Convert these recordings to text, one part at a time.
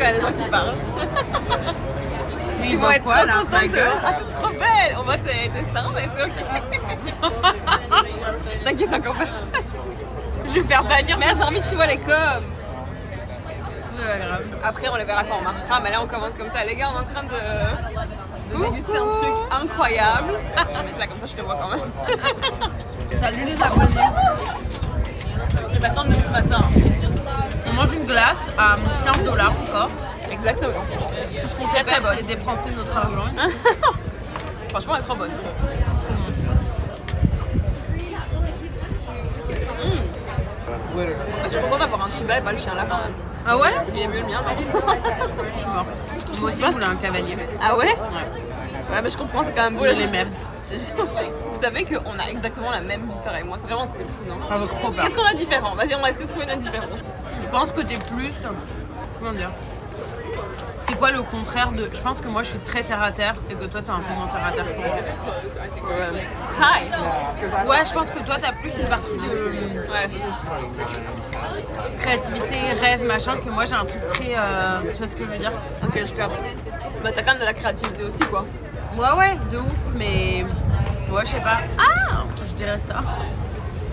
quand il y a des gens qui parlent. Mais Ils vont être trop là, contents de ah, t'es trop belle! On va t'es simple, mais c'est ok. T'inquiète encore personne. Je vais faire bannir. Merde, j'ai envie que tu vois les coms. C'est pas grave. Après, on les verra quand on marchera, mais là, on commence comme ça. Les gars, on est en train de déguster un truc incroyable. Je vais mettre là, comme ça, je te vois quand même. Salut les abonnés. Je vais m'attendre depuis ce matin. On mange une glace à $15 encore. Exactement. Tout ce qu'on sait faire, c'est dépenser notre argent. Franchement, elle est trop bonne. Je suis contente d'avoir un Shiba et pas le chien là quand même. Ah ouais? Il est mieux le mien, non? Je suis morte. Moi aussi, je voulais un cavalier. Ah ouais? Ouais. Ouais, mais je comprends, c'est quand même beau. Les mêmes. Vous savez qu'on a exactement la même vie, Sarah et moi. C'est vraiment un truc de fou, non? Ça vaut trop bien. Qu'est-ce qu'on a de différent? Vas-y, on va essayer de trouver notre différence. Je pense que t'es plus... Comment dire? C'est quoi le contraire de... Je pense que moi, je suis très terre-à-terre et que toi, t'es un peu moins terre-à-terre que moi. Hi! Ouais, je pense que toi, t'as plus une partie de Ouais. créativité, rêve, machin, que moi, j'ai un truc très... tu vois ce que je veux dire? Ok, je capte. Bah, t'as quand même de la créativité aussi, quoi. Ouais, de ouf, mais... Ouais, je sais pas. Ah! Je dirais ça.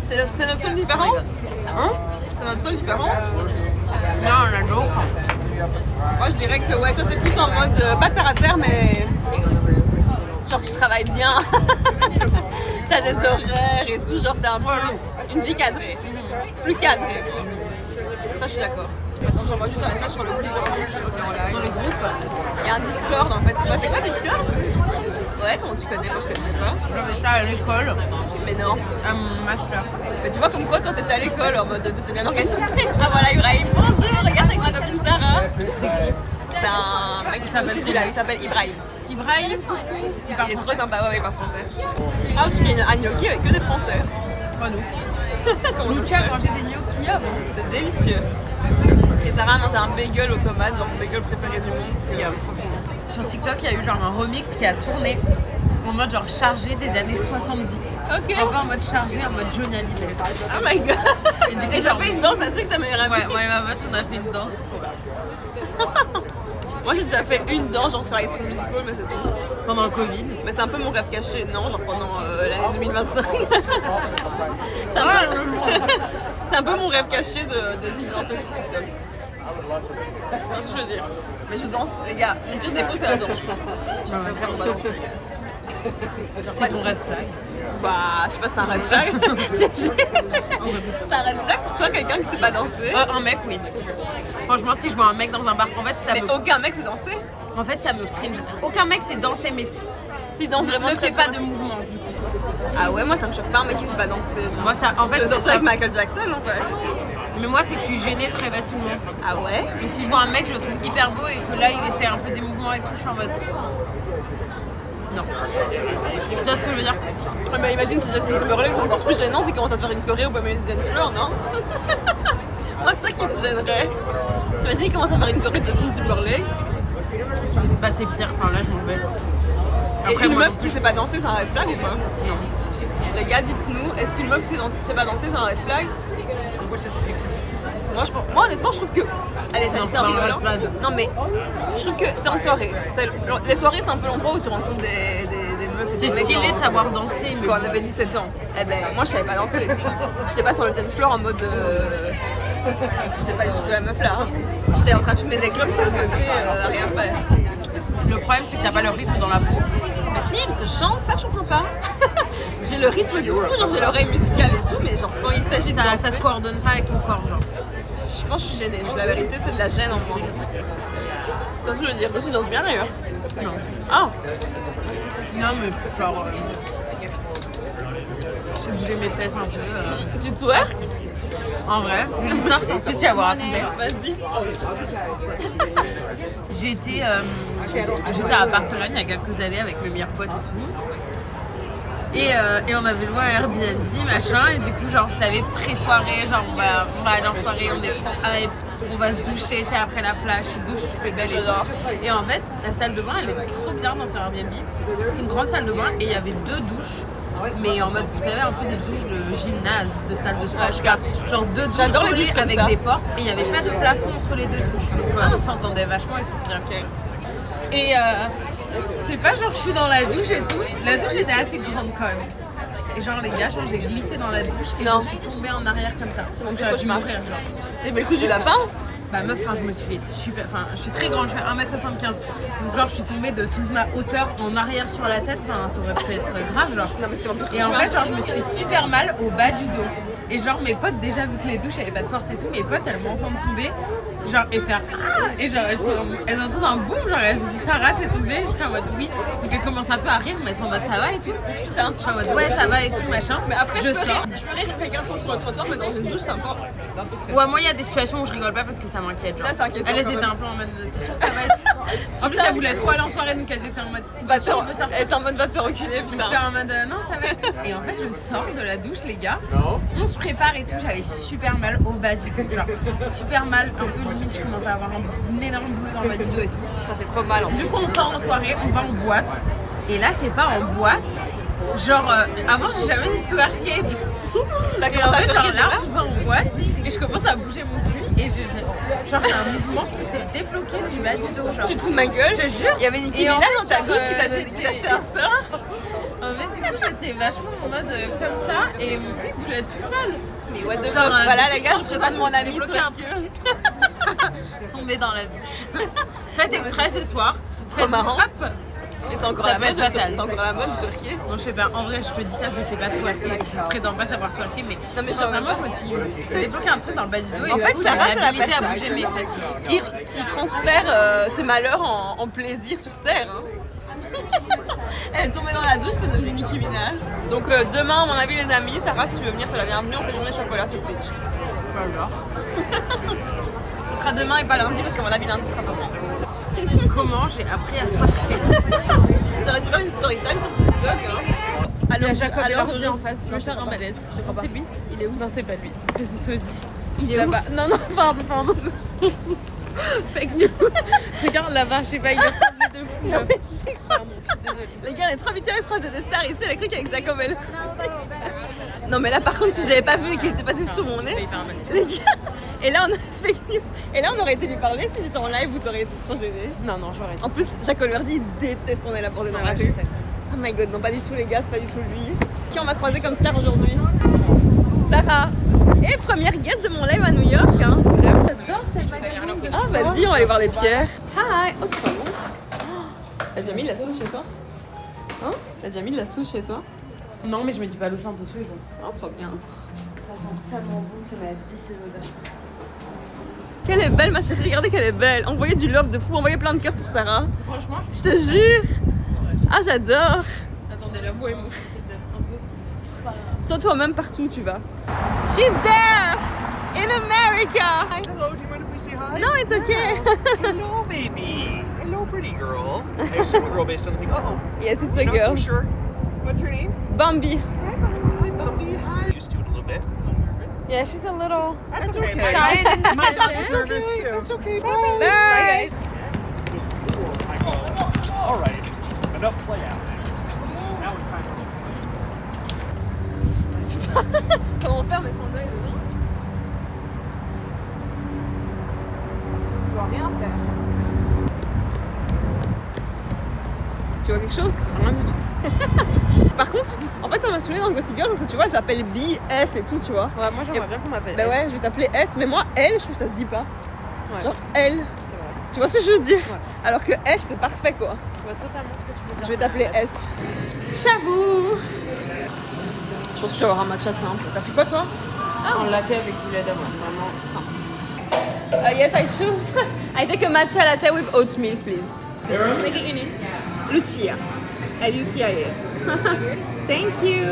C'est notre seule différence? Hein? C'est notre seule différence? Non, on a d'autres. Moi, je dirais que ouais, toi, t'es plus en mode pas terre à terre, mais genre tu travailles bien. T'as des horaires et tout, genre t'as un peu une vie cadrée. Plus cadrée. Ça, je suis d'accord. Attends, j'envoie juste un message sur le groupe. Sur les groupes. Il y a un Discord en fait. Tu vois, c'est quoi Discord? Ouais, comment tu connais? Moi, je connaissais pas. J'avais ça à l'école, Mais non. à mon master. Mais tu vois, comme quoi, toi, t'étais à l'école en mode t'étais bien organisé. Ah voilà, Ibrahim, bonjour, regarde avec ma copine Sarah. C'est un mec qui s'appelle du là, il s'appelle Ibrahim. Ibrahim, Il est trop sympa, ouais, il parle français. Ah, tu gagnes un gnocchi avec que des Français. pas nous. Comment ça se Lucia a fait? mangé des gnocchis avant. C'était délicieux. Et Sarah a mangé un bagel aux tomates, genre le bagel préféré du monde. Parce que... Sur TikTok, il y a eu genre un remix qui a tourné en mode genre chargé des années 70. Ok. Un peu en mode chargé, en mode Johnny Hallyday. Oh my god. Et du coup, Et t'as fait une danse là-dessus que ta meilleure amie? Ouais, ma meuf, on a fait une danse. Moi j'ai déjà fait une danse, genre sur High School Musical, mais c'est tout. Pendant le Covid. Mais c'est un peu mon rêve caché, non, genre pendant l'année 2025. C'est un, c'est un peu mon rêve caché de me lancer sur TikTok. C'est ce que je veux dire. Mais je danse, les gars, mon pire défaut c'est la danse. Je sais vraiment pas danser. C'est ton red flag. Bah, je sais pas, c'est un red flag. C'est un red flag pour toi, quelqu'un qui sait pas danser. Un mec, oui. Franchement, si je vois un mec dans un bar, en fait, ça Mais me... aucun mec sait danser. En fait, ça me cringe. Aucun mec sait danser, mais Tu danses vraiment ne très fait pas bien. de mouvement, du coup. Ah ouais, moi ça me choque pas un mec qui sait pas danser. Genre. Moi, ça, en fait, Je c'est danse ça. avec Michael Jackson en fait. Mais moi, c'est que je suis gênée très facilement. Ah ouais? Donc si je vois un mec, je le trouve hyper beau et que là, il essaie un peu des mouvements et tout, je suis en mode... Non. Tu vois ce que je veux dire? Ouais, mais imagine si Justin Timberlake c'est encore plus gênant s'il commence à te faire une choré au Bohemian Dance Floor, non? Moi c'est ça qui me gênerait. T'imagines il commence à faire une choré de Justin Timberlake? Bah c'est pire, enfin là je m'en vais. Et une moi, meuf qui sait pas danser c'est un red flag ou pas? Non. Les gars dites-nous, est-ce qu'une meuf qui sait pas danser c'est un red flag? Moi honnêtement je trouve que... Allez, Non, c'est un c'est peu pas un red violent. flag. Non mais je trouve que t'es en soirée. Les soirées c'est un peu l'endroit où tu rencontres des meufs et C'est des mecs stylé en- de savoir danser, mais Quand on avait 17 ans, eh ben moi je savais pas danser. J'étais pas sur le dance floor en mode. J'étais pas du tout la meuf là. Hein. J'étais en train de fumer des clopes sur le côté, à rien faire. le problème c'est que t'as pas le rythme dans la peau. Mais si, parce que je chante, ça je comprends pas. J'ai le rythme de fou, genre j'ai l'oreille musicale et tout, mais genre quand il s'agit de danser, Ça se coordonne pas avec ton corps, genre. je pense que je suis gênée. La vérité c'est de la gêne en moi. C'est ce que je veux dire. Toi tu danses bien d'ailleurs. Non. Ah, Non mais genre... j'ai bougé mes fesses un peu. tu twerk? En vrai, j'ai une histoire sur Twitch à vous raconter. Vas-y. J'étais à Barcelone il y a quelques années avec mes meilleurs potes et tout. Et on avait loué un Airbnb, machin, et du coup, genre, vous savez, pré-soirée, genre, on va aller en soirée, on est trop hype, on va se doucher, tu sais, après la plage, tu douches, tu fais belle et J'adore. tout. Et en fait, la salle de bain, elle était trop bien dans ce Airbnb. C'est une grande salle de bain, et il y avait 2 douches Mais en mode, vous savez, un peu des douches de gymnase, de salle de sport. Ouais, je capte. Genre 2 douches J'adore les collées douches comme avec ça. des portes. Et il n'y avait pas de plafond entre les 2 douches. Donc on s'entendait vachement et tout. Ok. Et c'est pas genre je suis dans la douche et tout. La douche était assez grande quand même. Et genre les gars, genre j'ai glissé dans la douche et Non. je suis tombée en arrière comme ça. C'est mon J'aurais pu cauchemar. mourir, genre. T'as fait le coup du lapin? Bah meuf, je me suis fait super... Enfin, je suis très grande, je fais 1m75. Donc genre je suis tombée de toute ma hauteur en arrière sur la tête. Enfin, ça aurait pu être grave, genre. Non mais c'est mon pire Et en cauchemar. fait, genre je me suis fait super mal au bas du dos. Et genre mes potes, déjà vu que les douches avaient pas de porte et tout, mes potes elles m'entendent tomber. Genre et faire ah. Et genre elles entendent un boum, genre elles se disent Sarah t'es tombée. J'étais en mode oui. Donc elles commencent un peu à rire, mais elles sont en mode ça va et tout. Putain, je suis en mode ouais ça va et tout machin. Mais après je je peux sors. rire quand quelqu'un tombe sur le trottoir, mais dans une douche c'est un peu stressant. Ouais, moi il y a des situations où je rigole pas parce que ça m'inquiète. Genre. Là, c'est inquiétant, Elles quand étaient même. un peu en mode t'es sûre que ça va être. En plus, elles voulaient trop aller en soirée donc elles étaient en mode Va t'es sûre, on peut sortir. Elle est en mode va te faire reculer, J'étais putain. en mode non ça va et tout. Et en fait je sors de la douche les gars, on se prépare et tout, j'avais super mal au bas du cul, genre super mal, un peu limite je commençais à avoir un énorme boule dans le bas du dos et tout. Ça fait trop mal en Du plus. coup on sort en soirée, on va en boîte. Et là c'est pas en boîte, genre avant j'ai jamais dit de twerker et tout. T'as Et en commencé à fait te genre rire, là on va en boîte et je commence à bouger mon cul et genre j'ai un mouvement qui s'est débloqué du bas du dos genre. Tu te fous de ma gueule? Je te jure. Il y avait Nicki Et en Minaj fait, dans ta genre, douche qui t'a donné j'étais- qui t'a acheté un sort. En fait, du coup, j'étais vachement en mode comme ça et mon cul bougeait tout seul. Mais what the Genre, fuck? Voilà les gars, je je présente mon me suis ami débloqué un twerkeuse. Tombée dans la douche. Faites exprès ce soir. trop marrant. Hop. Et c'est encore Ça la peut mode, être fatal. c'est encore la mode de twerker. Non, je sais pas. En vrai, je te dis ça, je sais pas twerker. Je prétends pas savoir twerker, mais Non, mais sincèrement, genre, je me suis débloqué un truc dans le bas du dos. En et fait, du coup, Sarah, j'ai c'est la habilité à personne bouger mes fesses. qui transfère ses malheurs en plaisir sur Terre. Hein. Elle est tombée dans la douche, c'est devenu Nicki Minaj. Donc demain, à mon avis, les amis, Sarah, si tu veux venir, t'es la bienvenue. On fait journée chocolat sur Twitch. Ce sera demain et pas lundi parce qu'à mon avis, lundi sera pas bon. Comment j'ai appris à twerker? T'aurais dû faire une story time sur TikTok. Hein. Il y a Jacob et alors, l'ordi en face. Je vais faire un malaise. Je crois pas. C'est lui? Il est où? Non, c'est pas lui. C'est son sosie. Il est où? Là-bas. Non, pardon. Fake news. Regarde là-bas, je sais pas, il ressemble de fou. Non, mais je sais pas. Pardon, je suis désolée. Les gars, elle est trop habituée à croiser des stars ici. Elle a cru qu'avec Jacob, elle. Non, mais là, par contre, si je l'avais pas vu et qu'il était passé sous mon Je vais nez. y faire un malaise. Les gars, et là on a fake news. Et là on aurait été lui parler si j'étais en live ou t'aurais été trop gênée. Non, j'aurais En plus, Jacques Olverdi il déteste qu'on ait la portée dans la je rue. sais. Oh my god, non pas du tout les gars, c'est pas du tout lui. Qui on va croiser comme star aujourd'hui? Sarah. Et première guest de mon live à New York. Hein. J'adore cette magazine de Ah vas-y, on va aller voir les pierres. Hi. Oh ça sent bon. Oh, t'as déjà mis de la sauce chez toi? Hein? T'as déjà mis de la sauce chez toi? Non, mais je me dis pas Los Santos tous les jours. Oh trop bien. Ça sent tellement bon, c'est ma vie, ces odeurs. Qu'elle est belle ma chérie, regardez qu'elle est belle. Envoyez du love de fou, envoyez plein de cœurs pour Sarah. Franchement, Je te jure. Ah j'adore. attendez, la voix est mouchée, c'est peut-être un peu. Sois toi-même partout où tu vas. She's there in America. Hello, do you mind if we say hi? No, it's okay. Hello, baby. Hello, pretty girl. I assume a girl based on the thing. Oh, Yes, it's a not girl. so sure. What's her name? Bambi. Hi, Bumby. Hi. Used to it a little bit. Yeah, she's a little That's okay. shy and My dog independent. is nervous too. That's okay. Bye. Bye. Before I go. All right. Enough play out. Now it's time for Comment faire mais son œil dedans? Je vois rien frère. Tu vois quelque chose? Rien du tout. Par contre, en fait ça m'a saoulé dans le Gossip Girl parce que tu vois elle s'appelle B, S et tout tu vois. Ouais, moi j'aimerais bien qu'on m'appelle. Bah S. ouais, je vais t'appeler S, mais moi L je trouve que ça se dit pas. Ouais. Genre L. C'est vrai. Tu vois ce que je veux dire? Ouais. Alors que S c'est parfait quoi. Je vois totalement ce que tu veux dire. Je vais t'appeler S. J'avoue. Je pense que je vais avoir un matcha simple. T'as pris quoi toi? Un latte avec du lait d'amande, vraiment simple. Yes, I choose. I take a matcha latte with oat milk, please. Can I get your name? Lucia. L-U-C-I-A. Thank you.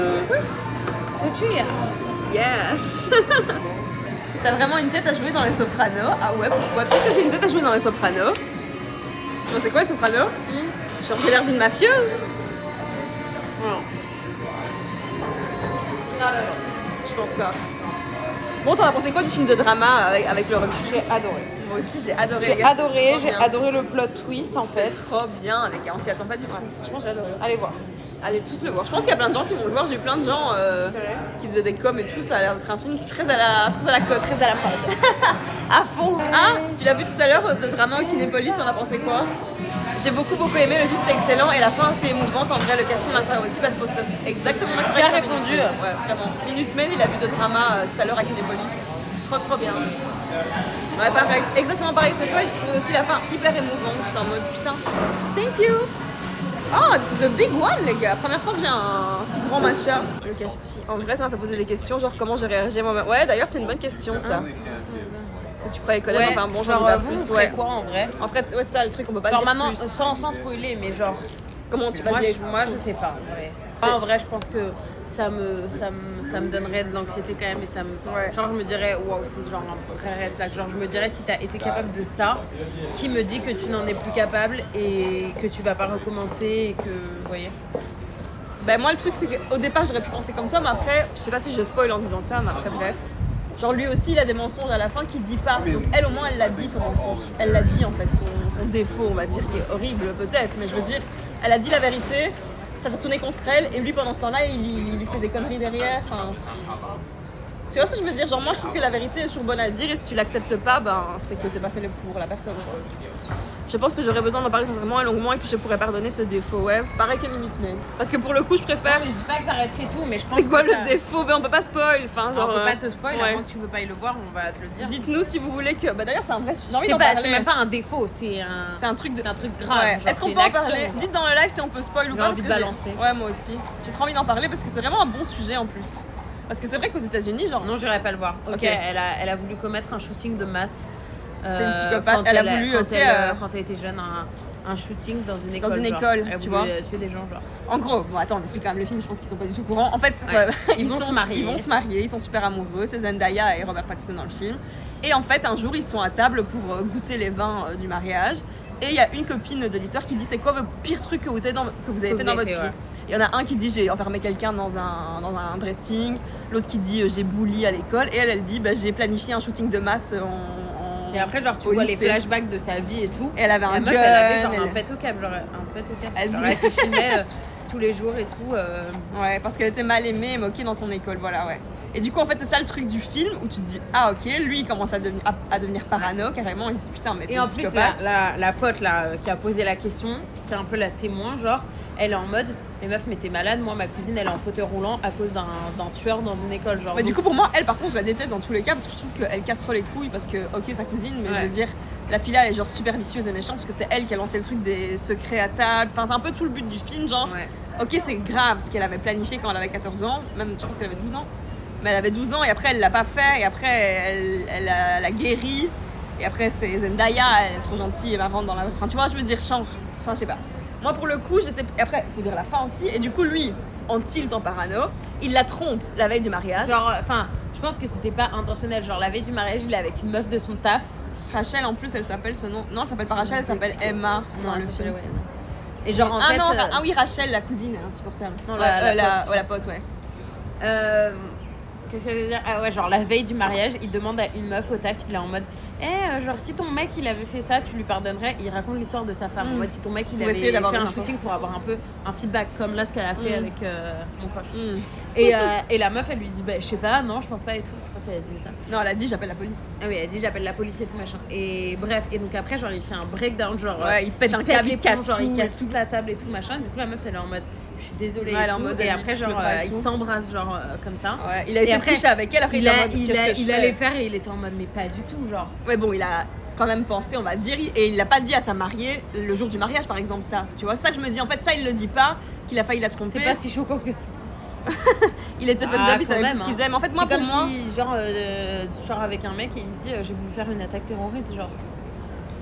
Lucia. Yes. T'as vraiment une tête à jouer dans les sopranos. Ah ouais, pourquoi? Tu trouves que j'ai une tête à jouer dans les sopranos? Tu vois c'est quoi les sopranos? Genre j'ai l'air d'une mafieuse? Non. Je pense pas. Bon, t'en as pensé quoi du film de drama avec le recul? J'ai adoré. Moi aussi j'ai adoré. les J'ai gars, adoré, c'était j'ai trop bien. adoré le plot twist en fait. Trop bien les gars, on s'y attend pas du tout. Franchement j'ai adoré. Allez voir. Allez tous le voir. Je pense qu'il y a plein de gens qui vont le voir. J'ai eu plein de gens qui faisaient des coms et tout. Ça a l'air d'être un film très à la cote. Très à la mode. À fond. Ah, tu l'as vu tout à l'heure, de drama au Kinépolis, t'en as pensé quoi? J'ai beaucoup aimé, le film c'était excellent et la fin c'est émouvante. En vrai, le casting incroyable aussi, pas de fausse note. Exactement notre Qui a directeur, répondu? Minute Man. Ouais, vraiment. Minute Man, il a vu de drama tout à l'heure à Kinépolis. Trop bien. Ouais, pareil. Exactement pareil que toi. J'ai trouvé aussi la fin hyper émouvante. J'étais en mode putain, thank you. Oh, this is a big one, les gars. Première fois que j'ai un si grand matcha. Le casting. En vrai, ça m'a fait poser des questions, genre comment j'ai réagi moi-même. Ouais, d'ailleurs, c'est une bonne question, ça. Que tu croyais connaître, enfin bon, j'en dis pas vous, plus. vous ferez quoi en vrai? En fait, ouais, c'est ça le truc, on peut pas Genre dire maintenant, plus. sans spoiler, mais genre... Comment tu vas Moi, dire moi, je sais pas, en vrai. En vrai, je pense que ça me donnerait de l'anxiété quand même et ça me... Ouais. Genre, je me dirais, waouh, c'est genre un vrai red flag. Genre, je me dirais, si t'as été capable de ça, qui me dit que tu n'en es plus capable et que tu vas pas recommencer et que... Vous voyez? Ben moi, le truc, c'est qu'au départ, j'aurais pu penser comme toi, mais après, je sais pas si je spoil en disant ça, mais après, bref. Genre, lui aussi, il a des mensonges à la fin qu'il dit pas. Donc, elle, au moins, elle l'a dit, son mensonge. Elle l'a dit, en fait, son défaut, on va dire, qui est horrible, peut-être, mais je veux dire, elle a dit la vérité. Ça s'est tourné contre elle et lui pendant ce temps-là il lui fait des conneries derrière. Enfin, tu vois ce que je veux dire? Genre moi je trouve que la vérité est toujours bonne à dire et si tu l'acceptes pas, ben c'est que t'es pas fait pour la personne. Je pense que j'aurais besoin d'en parler vraiment et longuement et puis je pourrais pardonner ce défaut. Ouais, pareil que Minute Man. Parce que pour le coup je préfère. Je dis pas que j'arrêterai tout, mais je pense c'est quoi que le ça... défaut? Ben on peut pas spoil. Enfin genre. On peut pas te spoil, ouais. à moins que tu veux pas y le voir, on va te le dire. Dites-nous si vous voulez que. Bah d'ailleurs c'est un vrai. J'ai envie d'en parler. C'est même pas un défaut, c'est un truc de. C'est un truc grave. Ouais. Genre, Est-ce qu'on peut en parler? Dites dans le live si on peut spoil ou pas. J'ai envie de balancer. Ouais moi aussi. J'ai trop envie d'en parler parce que c'est vraiment un bon sujet en plus. Parce que c'est vrai qu'aux États-Unis, genre. Non, j'irai pas le voir. Ok, Ok. elle a voulu commettre un shooting de masse. C'est une psychopathe. Quand Elle a voulu, tu sais, quand elle était jeune, un shooting dans une école. Dans une genre. école, Elle a tu voulu vois. tuer des gens, genre. En gros, bon attends, on explique quand même le film, je pense qu'ils sont pas du tout au courant. En fait, Ouais. Ils vont se marier. Ils vont se marier, ils sont super amoureux, c'est Zendaya et Robert Pattinson dans le film. Et en fait, un jour, ils sont à table pour goûter les vins du mariage. Et il y a une copine de l'histoire qui dit c'est quoi le pire truc que vous avez, fait dans votre vie. ouais. Il y en a un qui dit j'ai enfermé quelqu'un dans un dressing, l'autre qui dit j'ai bully à l'école, et elle dit bah, j'ai planifié un shooting de masse Et après, genre, tu au vois lycée. les flashbacks de sa vie et tout. Et elle avait La un meuf, gun. elle avait genre elle- un pet au cap, genre un pet au casque. Elle Genre, voulait- elle se filmait tous les jours et tout. Ouais, parce qu'elle était mal aimée et moquée dans son école, voilà, ouais. Et du coup, en fait, c'est ça le truc du film où tu te dis, ah ok, lui il commence à devenir parano carrément, il se dit putain, mais c'est Et une en plus, psychopathe. la pote là, qui a posé la question, qui est un peu la témoin, genre, elle est en mode, mais meuf, mais t'es malade, moi ma cousine elle est en fauteuil roulant à cause d'un tueur dans une école, genre. Mais du Donc, coup, pour moi, elle par contre, je la déteste dans tous les cas parce que je trouve qu'elle casse trop les couilles parce que, ok, sa cousine, mais je Ouais. veux dire, la fille là, elle est genre super vicieuse et méchante parce que c'est elle qui a lancé le truc des secrets à table. Enfin, c'est un peu tout le but du film, genre, ouais. ok, c'est grave ce qu'elle avait planifié quand elle avait 14 ans, même je pense qu'elle avait 12 ans. Mais elle avait 12 ans et après elle l'a pas fait et après elle a guéri et après c'est Zendaya, elle est trop gentille et marrante dans la... Enfin tu vois, je veux dire change, enfin je sais pas. Moi pour le coup j'étais... Après faut dire la fin aussi et du coup lui en tilt en parano, il la trompe la veille du mariage. Genre, enfin, je pense que c'était pas intentionnel, genre la veille du mariage, il est avec une meuf de son taf. Rachel en plus elle s'appelle ce nom, non elle s'appelle pas Rachel, elle s'appelle Emma dans le ça s'appelait, film. ouais. Et genre en ah fait. non, ah oui Rachel la cousine, elle est insupportable. Non, Ouais, la pote. ouais, la pote ouais. Qu'est-ce que je veux dire? Ah ouais, genre la veille du mariage, il demande à une meuf au taf, il est en mode genre si ton mec il avait fait ça, tu lui pardonnerais. Il raconte l'histoire de sa femme. En mode si ton mec il Pour avait essayer fait d'avoir un des infos. shooting pour avoir un peu un feedback comme là ce qu'elle a fait avec mon crush. Mm. Et la meuf elle lui dit bah je sais pas, non je pense pas et tout. Je crois qu'elle a dit ça. Non elle a dit j'appelle la police. Ah oui, elle dit j'appelle la police et tout machin. Et bref, et donc après genre il fait un breakdown genre Ouais, il pète un câble, les il casse plombs, genre il tout casse et toute la table et tout machin. Du coup la meuf elle est en mode je suis désolée Ouais, elle est et en tout. mode, Et elle après lui touche genre le bras et ils tout. s'embrassent genre comme ça. Ouais, il a essayé de après, coucher avec elle, après il est en mode, qu'est-ce que je il fais allait faire et il était en mode mais pas du tout genre. Ouais, bon, il a quand même pensé, on va dire, et il l'a pas dit à sa mariée le jour du mariage, par exemple, ça. Tu vois, c'est ça que je me dis. En fait, ça, il le dit pas, qu'il a failli la tromper. C'est pas si choquant que ça. Il était fun Ah, up, il savait quand plus ce même, qu'il faisait. Mais en fait, moi, C'est pour comme moi, si genre avec un mec et il me dit j'ai voulu faire une attaque terroriste genre.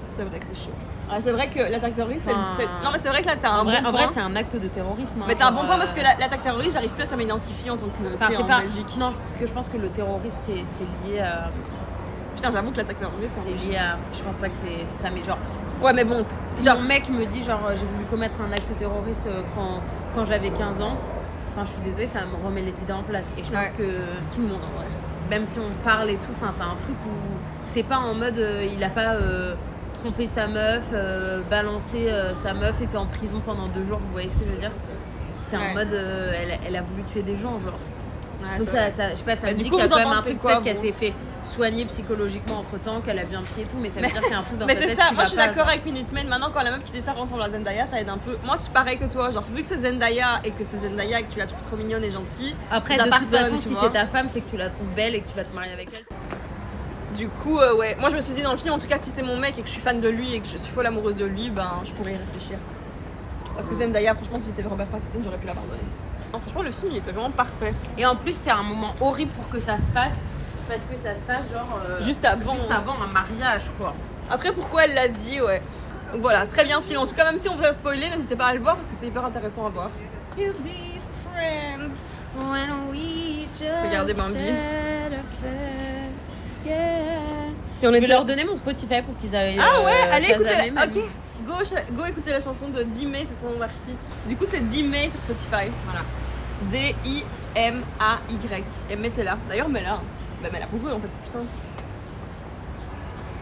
c'est vrai que c'est chaud. Ah, c'est vrai que l'attaque terroriste, Enfin, non, mais c'est vrai que là, t'as un En vrai, bon en point. vrai c'est un acte de terrorisme. hein, Mais t'as un genre, bon point parce que l'attaque terroriste, j'arrive plus à m'identifier en tant que Enfin, tu sais, c'est en pas. Belgique. Non, parce que je pense que le terrorisme c'est lié à. Putain, j'avoue que l'attaque terroriste, C'est lié à. Je pense pas que c'est ça, mais genre. Ouais, mais bon, Si genre. mon mec me dit genre j'ai voulu commettre un acte terroriste quand j'avais 15 ans, enfin je suis désolée, ça me remet les idées en place. Et je pense Ouais. que Tout le monde en vrai. même si on parle et tout, enfin t'as un truc où c'est pas en mode il a pas trompé sa meuf, balancé sa meuf, était en prison pendant 2 jours, vous voyez ce que je veux dire? C'est en mode, elle a voulu tuer des gens, genre. Ouais, Donc c'est ça, je sais pas, ça me du dit coup, qu'il y a vous en quand même un pensez truc, quoi, peut-être qu'elle vous s'est fait soigner psychologiquement entre temps, qu'elle a vu un psy et tout, mais ça veut dire qu'il y a un truc dans Mais sa c'est tête ça, qui moi va je suis pas, d'accord genre. avec Minute Maid. Maintenant, quand la meuf qui dit ça ressemble à Zendaya, ça aide un peu. Moi, je suis pareil que toi. Genre, vu que c'est Zendaya et que c'est Zendaya et que tu la trouves trop mignonne et gentille. Après, je la de toute pardonne, façon, tu si vois. c'est ta femme, c'est que tu la trouves belle et que tu vas te marier avec elle. Du coup, ouais. Moi, je me suis dit dans le film, en tout cas, si c'est mon mec et que je suis fan de lui et que je suis folle amoureuse de lui, ben, je pourrais y réfléchir. Parce que Zendaya, franchement, si j'étais Robert Pattinson, j'aurais pu la pardonner. Non, franchement, le film, il était vraiment parfait. Et en plus, c'est un moment horrible pour que ça se passe. Parce que ça se passe genre Juste avant un mariage, quoi. Après, pourquoi elle l'a dit, ouais. Donc voilà, très bien film. En tout cas, même si on veut spoiler, n'hésitez pas à le voir parce que c'est hyper intéressant à voir. To be friends. Regardez Bambi. Si on Je vais était... leur donner mon Spotify pour qu'ils aillent. Ah ouais, allez écouter Shazammer, la... même. Ok, go écouter la chanson de Dimay, c'est son nom d'artiste. Du coup, c'est Dimay sur Spotify. Voilà. D-I-M-A-Y. Et mettez-la. D'ailleurs, mets-la. Bah, mets-la pour eux, en fait, c'est plus simple.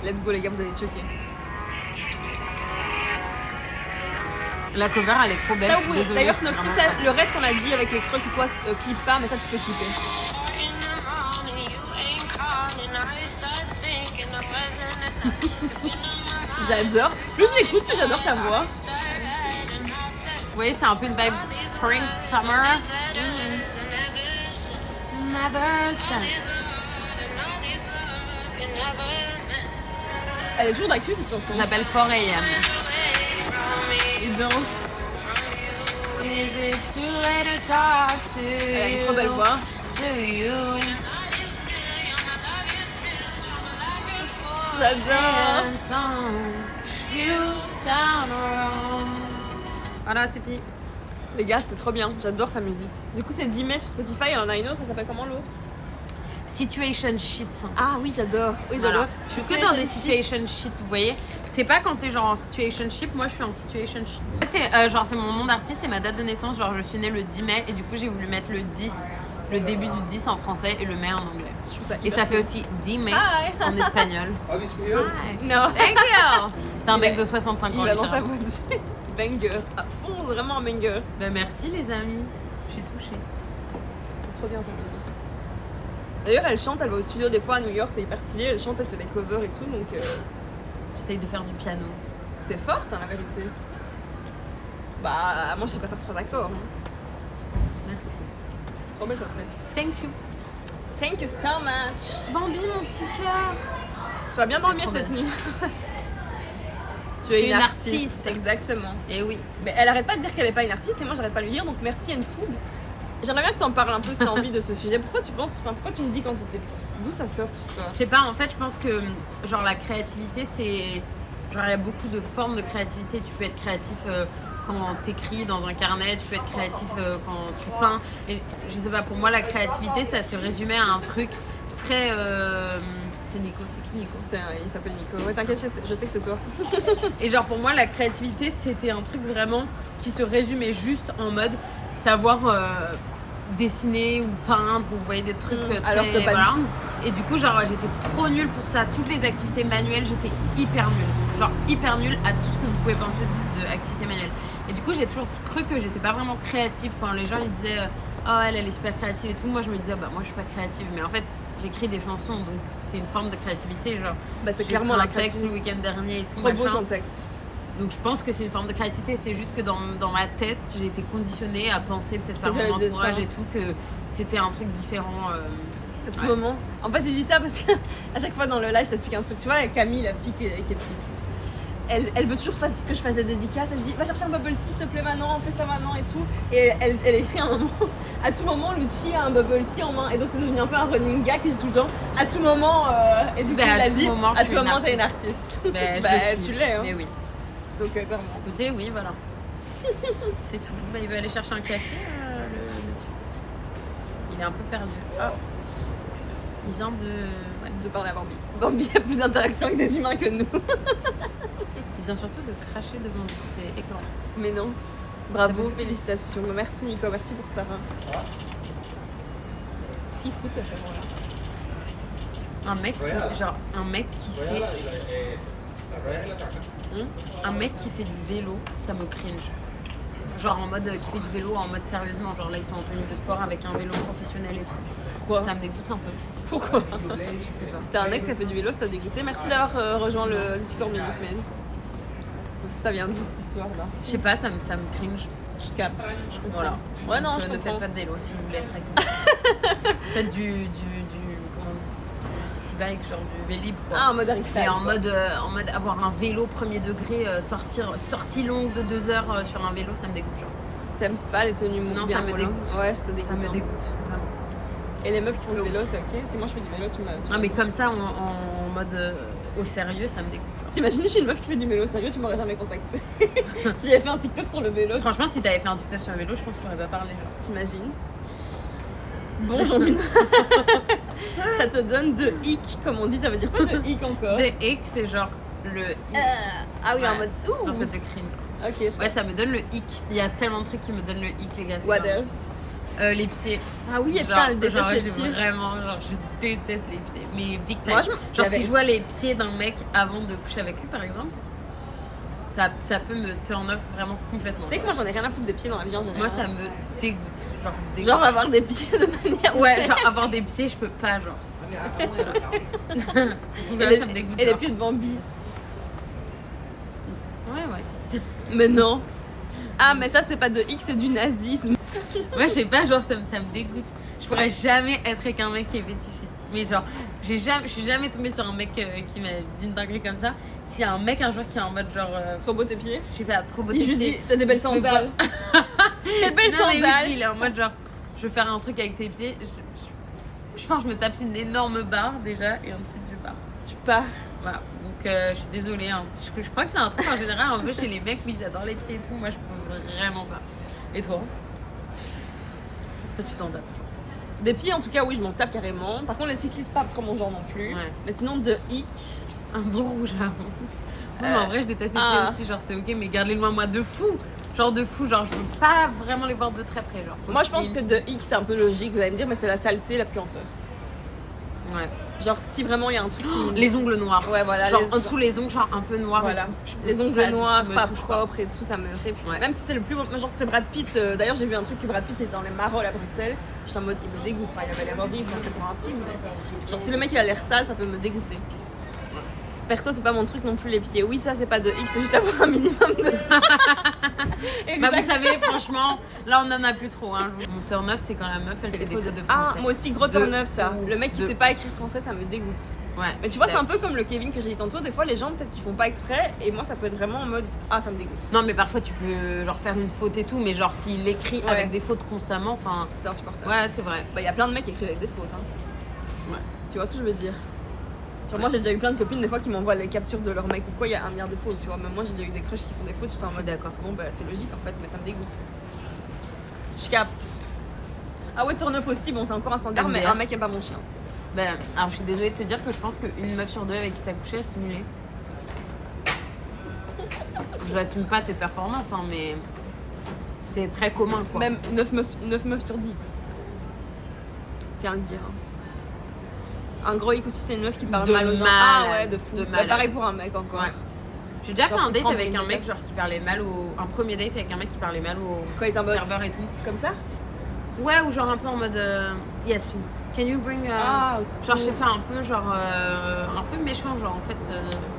Let's go, les gars, vous allez checker. La cover, elle est trop belle. Ça, je suis oui. désolée, D'ailleurs, c'est Snoxy, vraiment ça, le reste qu'on a dit avec les crushs ou quoi, clip pas, mais ça, tu peux clipper. J'adore. Plus je l'écoute, plus j'adore ta voix. Vous voyez, c'est un peu une vibe spring, summer. Elle est toujours d'actu cette chanson. Ça s'appelle 4 AM. Il danse. Elle a une trop belle voix. J'adore. Voilà, c'est fini. Les gars, c'était trop bien. J'adore sa musique. Du coup, c'est Dimay sur Spotify. Il y en a une autre. Elle s'appelle comment l'autre? Situation shit. Ah oui, j'adore. Oui, j'adore. Voilà. Je suis que dans des situation shit, vous voyez. C'est pas quand t'es genre en situation ship, moi je suis en situation shit. En fait, c'est mon nom d'artiste, c'est ma date de naissance. Genre, je suis née le 10 mai et du coup, j'ai voulu mettre le 10, le début du 10 en français et le mai en anglais. Je trouve ça Et ça fait aussi 10 mai Hi. en espagnol. Are these for you? Hi. Non. Thank you. C'est un Il mec a- de 65 ans. Il va dans sa littéralement. voiture. Banger. À fond, vraiment un banger. Bah, merci les amis. Je suis touchée. C'est trop bien sa musique. D'ailleurs, elle chante, elle va au studio des fois à New York, c'est hyper stylé. Elle chante, elle fait des covers et tout, donc J'essaye de faire du piano. t'es forte, hein, la vérité. Bah, moi, je sais pas faire 3 accords. Hein. Merci. Trop belle ta presse. Thank you. Thank you so much. Bambi, mon petit cœur. Tu vas bien dormir trop cette belle. nuit. Tu es Une une artiste. artiste. Exactement. Et oui. Mais elle arrête pas de dire qu'elle est pas une artiste et moi j'arrête pas de lui dire, donc merci N-Food. J'aimerais bien que t'en parles un peu si t'as envie de ce sujet. Pourquoi tu me dis quand t'étais petite? D'où ça sort cette histoire? Je sais pas, en fait, je pense que genre la créativité, c'est genre il y a beaucoup de formes de créativité. Tu peux être créatif quand t'écris dans un carnet, tu peux être créatif quand tu peins. Et je sais pas, pour moi, la créativité, ça se résumait à un truc très. C'est Nico, c'est qui Nico? Il s'appelle Nico. Ouais, t'inquiète, je sais que c'est toi. Et genre pour moi, la créativité, c'était un truc vraiment qui se résumait juste en mode savoir dessiner ou peindre ou vous voyez des trucs très alors que pas du tout. Et du coup genre j'étais trop nulle pour ça. Toutes les activités manuelles, j'étais hyper nulle. Genre hyper nulle à tout ce que vous pouvez penser de activités manuelles. Et du coup j'ai toujours cru que j'étais pas vraiment créative quand les gens ils disaient oh elle est super créative et tout. Moi je me disais bah moi je suis pas créative, mais en fait j'écris des chansons donc c'est une forme de créativité genre. Bah, c'est J'ai clairement écrit la un texte créativité. le week-end dernier et tout. Trop beau machin. son texte. Donc je pense que c'est une forme de créativité, c'est juste que dans ma tête, j'ai été conditionnée à penser peut-être par Que mon ça veut dire entourage ça. et tout que c'était un truc différent. À tout Ouais. moment. En fait, il dit ça parce que à chaque fois dans le live, je t'explique un truc. Tu vois, avec Camille, la fille qui est petite, elle veut toujours que je fasse des dédicaces. Elle dit va chercher un bubble tea, s'il te plaît, maintenant, fais ça maintenant et tout. Et elle écrit un moment. À tout moment, Lucci a un bubble tea en main. Et donc, c'est devenu un peu un running gag que je dis tout le temps. À tout moment. Et du coup, Bah, il à a tout dit moment, je à suis tout une moment, t'es une artiste. Mais Bah, je le suis. tu l'es, hein. Mais oui. Donc, clairement. Écoutez, oui, voilà. C'est tout. Bah, il veut aller chercher un café, le monsieur. Il est un peu perdu. Oh. Il vient de. Ouais. De parler à Bambi. Bambi a plus d'interaction avec des humains que nous. Il vient surtout de cracher devant nous. C'est éclairant. Mais non. Bravo, félicitations. Merci Nico, merci pour Sarah. Si foot, ça fait voilà. Un mec qui fait. Un mec qui fait du vélo, ça me cringe. Genre en mode qui fait du vélo, en mode sérieusement. Genre là, ils sont en tenue de sport avec un vélo professionnel et tout. Pourquoi? Ça me dégoûte un peu. Pourquoi? Je sais pas. T'as un ex qui a fait du vélo, ça a dégoûté. Merci d'avoir rejoint le Discord Minute Man. Ça vient d'où cette histoire-là? Je sais pas, ça me cringe. Je capte. Je comprends. Voilà. Ouais, non, Donc, je ne comprends. faites pas de vélo si vous voulez être faites comment on dit, du city bike, genre du vélib quoi. Ah, en mode héritage. Mais en mode avoir un vélo premier degré, sortie longue de 2 heures sur un vélo, ça me dégoûte genre. T'aimes pas les tenues Non, bien ça me moulin? dégoûte. Ouais, ça dégoûte. Ça me hein. dégoûte, vraiment. Et les meufs qui font du vélo, c'est ok? Si moi je fais du vélo, tu m'as. Ah mais comme ça en mode au sérieux, ça me dégoûte. Genre. T'imagines, je suis une meuf qui fait du vélo sérieux, tu m'aurais jamais contacté. Si j'avais fait un TikTok sur le vélo, Franchement, si t'avais fait un TikTok sur un vélo, je pense que tu t'aurais pas parlé. Genre. t'imagines? Bon, Jean-Lune. Ça te donne de hic, comme on dit, ça veut dire quoi de hic encore? De hic, c'est genre le hic. Ah oui, en Ouais. mode ouh! En fait, de cringe. Ok, je Ouais, ça me donne le hic. Il y a tellement de trucs qui me donnent le hic, les gars. c'est What vraiment- else? Les pieds. Ah oui, et Genre, putain, elle déteste genre, les j'ai pieds. Vraiment, genre, je déteste les pieds. Mais big time. Moi, Genre, j'avais- si je vois les pieds d'un mec avant de coucher avec lui, par exemple, ça peut me turn off vraiment complètement. Tu sais que moi j'en ai rien à foutre des pieds dans la vie en général. Moi, ça me dégoûte. Genre, dégoûte. Genre avoir des pieds de manière. Ouais, genre avoir des pieds, je peux pas, genre. Donc, Et là, les, ça me dégoûte. et les genre. pieds de Bambi. Ouais. Mais non. Ah, mais ça, c'est pas de X, c'est du nazisme. Moi, je sais pas, genre, ça me dégoûte. Je pourrais jamais être avec un mec qui est fétichiste. Mais genre, je suis jamais tombée sur un mec qui m'a dit une dinguerie comme ça. S'il y a un mec un jour qui est en mode genre, Trop beau tes pieds. je sais pas, trop beau Si tes juste pieds, dis, t'as des belles je peux sandales. Quelles belles Non, mais oui, sandales. il est en mode genre, je veux faire un truc avec tes pieds. Je pense que je me tape une énorme barre déjà et ensuite je pars. Tu pars. Voilà, donc je suis désolée. Hein. Je crois que c'est un truc en général un peu chez les mecs où ils adorent les pieds et tout. Moi, je peux vraiment pas. Et toi? Toi, tu t'en tapes. Des pieds, en tout cas, oui, je m'en tape carrément. Par contre, les cyclistes, pas trop mon genre non plus. Ouais. Mais sinon, de hic. Un beau rouge à lèvres. Non, mais en vrai, je déteste les pieds ah. aussi. Genre, c'est ok, mais gardez-les loin, moi, de fou. Genre, de fou. Genre, je veux pas vraiment les voir de très près. Genre, Moi, je pense que de hic, c'est un peu logique. Vous allez me dire, mais c'est la saleté, la puanteur. Ouais. Genre, si vraiment il y a un truc qui. Les ongles noirs. Ouais, voilà. Genre, les- en dessous, les ongles, genre un peu noirs. Voilà, et tout. les ongles Pas- noirs, me pas touche propres et tout, ça me répugne. Ouais. Même si c'est le plus beau, genre c'est Brad Pitt. D'ailleurs, j'ai vu un truc que Brad Pitt était dans les Marolles à Bruxelles. J'étais en mode, il me dégoûte. Enfin, il avait l'air horrible, c'était pour un film. Mais... Genre, si le mec il a l'air sale, ça peut me dégoûter. Perso, c'est pas mon truc non plus, les pieds. Oui, ça, c'est pas de X, c'est juste avoir un minimum de style. Bah, vous savez, franchement, là, on en a plus trop. Hein. Mon turn off, c'est quand la meuf, elle fait des fautes de français. Ah, moi aussi, gros turn off, ça. ouf, Le mec qui de sait pas écrire français, ça me dégoûte. Ouais. Mais tu vois, c'est un peu comme le Kevin que j'ai dit tantôt. Des fois, les gens, peut-être qu'ils font pas exprès. Et moi, ça peut être vraiment en mode, ah, ça me dégoûte. Non, mais parfois, tu peux genre faire une faute et tout, mais genre, s'il écrit Ouais. avec des fautes constamment, enfin. C'est insupportable. Ouais, c'est vrai. Bah, il y a plein de mecs qui écrivent avec des fautes. Hein. Ouais. Tu vois ce que je veux dire? Genre, moi, j'ai déjà eu plein de copines, des fois, qui m'envoient les captures de leur mec ou quoi, il y a un milliard de fautes, tu vois. Même moi, j'ai déjà eu des crushs qui font des fautes, j'étais en Je suis mode, d'accord. bon, bah, c'est logique en fait, mais ça me dégoûte. Je capte. Ah ouais, turn off aussi, bon, c'est encore un standard, mais MDR. un mec aime pas mon chien. Ben, alors, je suis désolée de te dire que je pense qu'une meuf sur deux avec qui t'as couché a simulé. Je l'assume pas tes performances, hein, mais c'est très commun, quoi. Même 9 meufs sur 10. Tiens à le dire. Hein. Un gros hic aussi, c'est une meuf qui parle De mal aux gens. malade, Ah ouais, de fou. de Bah, malade. pareil pour un mec encore. Ouais. J'ai déjà Genre fait un qui se date prend avec pour un une mec meuf. genre qui parlait mal au... Un premier date avec un mec qui parlait mal au Quand il est en mode serveur et tout. comme ça. Ouais, ou genre un peu en mode yes please. Can you bring Ah, au secours. genre je sais pas un peu genre un peu méchant genre en fait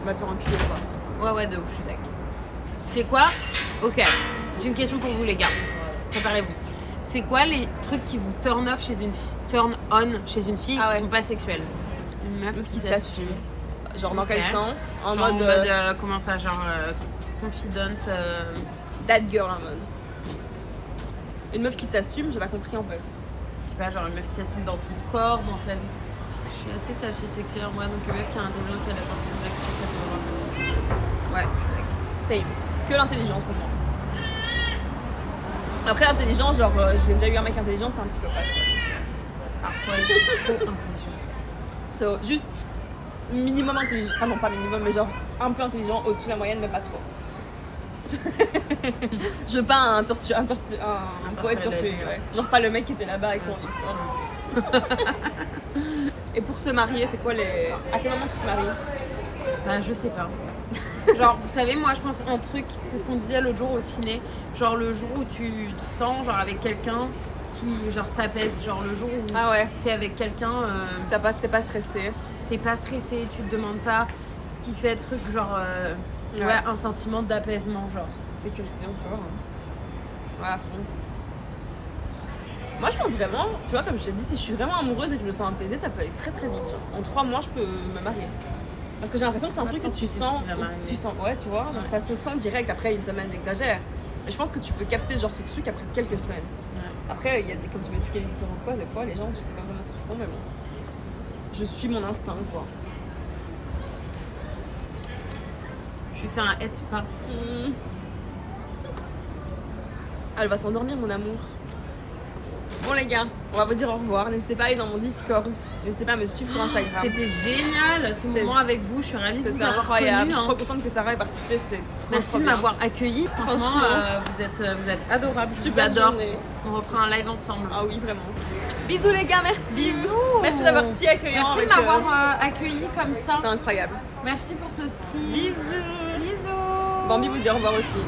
Va te faire enculer quoi. ouais de ouf, je suis d'accord. C'est quoi? OK. J'ai une question pour vous les gars. Préparez-vous. C'est quoi les trucs qui vous turn off chez une turn on chez une fille Ah qui ouais. sont pas sexuelles? Une meuf Qui s'assume. Genre dans Ok. quel sens? En Genre mode, comment ça genre confidente that girl en mode. Une meuf qui s'assume, j'ai pas compris en fait. je sais pas, genre une meuf qui assume dans son corps, dans sa vie. Je suis assez sapiosexuelle moi, donc une meuf qui a intelligence, qui a la corpulence, ouais, je suis d'accord. Same. Que l'intelligence pour moi. Après l'intelligence, genre j'ai déjà eu un mec intelligent, c'était un psychopathe. Parfois, il est trop intelligent. So, juste minimum intelligent. Enfin non, pas minimum, mais genre un peu intelligent, au-dessus de la moyenne, mais pas trop. Je veux pas un poète torturé torturé, de la vie, ouais. Genre pas le mec qui était là-bas avec son livre. Et pour se marier, c'est quoi les... À quel moment tu te maries? Bah, je sais pas. Genre, vous savez, moi je pense un truc, c'est ce qu'on disait l'autre jour au ciné, genre le jour où tu te sens genre avec quelqu'un qui genre t'apaise, genre le jour où Ah ouais. t'es avec quelqu'un, T'es pas stressé. t'es pas stressé, tu te demandes pas ce qui fait truc, genre Ouais. ouais, un sentiment d'apaisement, genre. Sécurité encore. Hein. Ouais, à fond. Moi, je pense vraiment, tu vois, comme je t'ai dit, si je suis vraiment amoureuse et que je me sens apaisée, ça peut aller très très vite. Genre. En 3 mois, je peux me marier. Parce que j'ai l'impression que c'est un Moi, truc je que pense tu que c'est sens. ce qui va m'arriver. Tu sens, ouais, tu vois, genre, ça se sent direct. Après une semaine, j'exagère. Mais je pense que tu peux capter genre ce truc après quelques semaines. Ouais. Après, il y a des, comme tu m'expliquais les histoires ou quoi, des fois, les gens, tu sais pas vraiment ce qu'ils font, mais bon. Je suis mon instinct, quoi. Je lui fais un et pas. Elle va s'endormir, mon amour. Bon, les gars, on va vous dire au revoir. N'hésitez pas à aller dans mon Discord. N'hésitez pas à me suivre sur Instagram. C'était génial ce moment avec vous, je suis ravie de vous C'était avoir incroyable. connu, Je suis hein. trop contente que Sarah ait participé. C'était trop, Merci trop de bien. m'avoir accueilli. Franchement, Franchement. vous êtes adorables. Super je vous adore. journée. On refera un live ensemble. Ah oui, vraiment. Bisous, les gars, merci. Bisous. Merci d'avoir si accueillant. Merci de avec, m'avoir accueilli comme ça. C'est incroyable. Merci pour ce stream. Bisous. Bisous. Bambi vous dit au revoir aussi.